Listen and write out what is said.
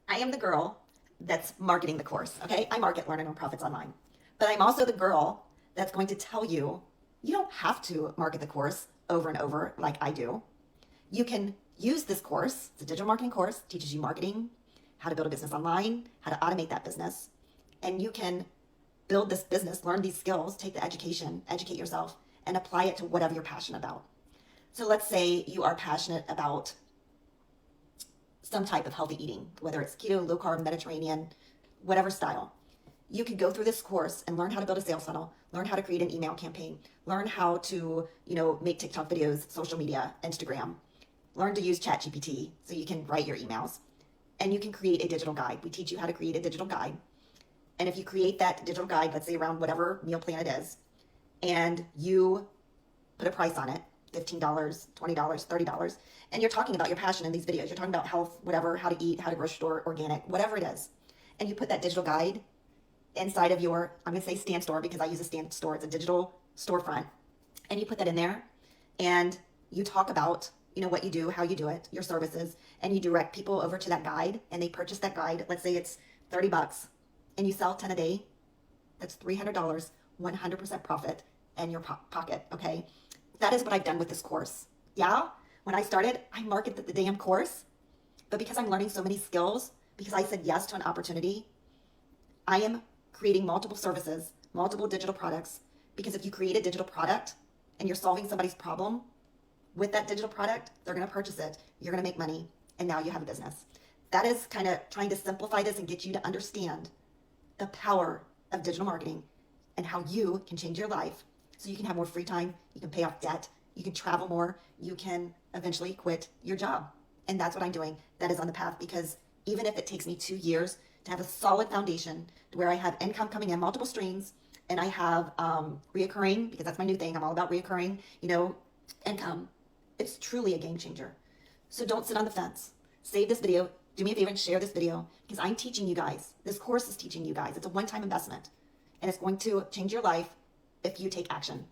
I am the girl that's marketing the course, okay? I market Learn and Earn Profits online. But I'm also the girl that's going to tell you, you don't have to market the course over and over like I do. You can use this course. It's a digital marketing course, teaches you marketing, how to build a business online, how to automate that business. And you can build this business, learn these skills, take the education, educate yourself, and apply it to whatever you're passionate about. So let's say you are passionate about some type of healthy eating, whether it's keto, low carb, Mediterranean, whatever style. You could go through this course and learn how to build a sales funnel, learn how to create an email campaign, learn how to, make TikTok videos, social media, Instagram, learn to use ChatGPT so you can write your emails, and you can create a digital guide. We teach you how to create a digital guide. And if you create that digital guide, let's say around whatever meal plan it is, and you put a price on it, $15, $20, $30, and you're talking about your passion in these videos. You're talking about health, whatever, how to eat, how to grocery store, organic, whatever it is. And you put that digital guide inside of your, I'm going to say stand store because I use a stand store. It's a digital storefront. And you put that in there and you talk about, what you do, how you do it, your services, and you direct people over to that guide and they purchase that guide. Let's say it's $30 and you sell 10 a day. That's $300, 100% profit in your pocket. Okay. That is what I've done with this course. Yeah. When I started, I marketed the damn course, but because I'm learning so many skills, because I said yes to an opportunity, I am creating multiple services, multiple digital products, because if you create a digital product and you're solving somebody's problem with that digital product, they're going to purchase it. You're going to make money. And now you have a business. That is kind of trying to simplify this and get you to understand the power of digital marketing and how you can change your life so you can have more free time. You can pay off debt. You can travel more. You can eventually quit your job. And that's what I'm doing. That is on the path because even if it takes me 2 years to have a solid foundation to where I have income coming in, multiple streams, and I have reoccurring, because that's my new thing. I'm all about reoccurring, income. It's truly a game changer. So don't sit on the fence. Save this video. Do me a favor and share this video because I'm teaching you guys. This course is teaching you guys. It's a one-time investment and it's going to change your life if you take action.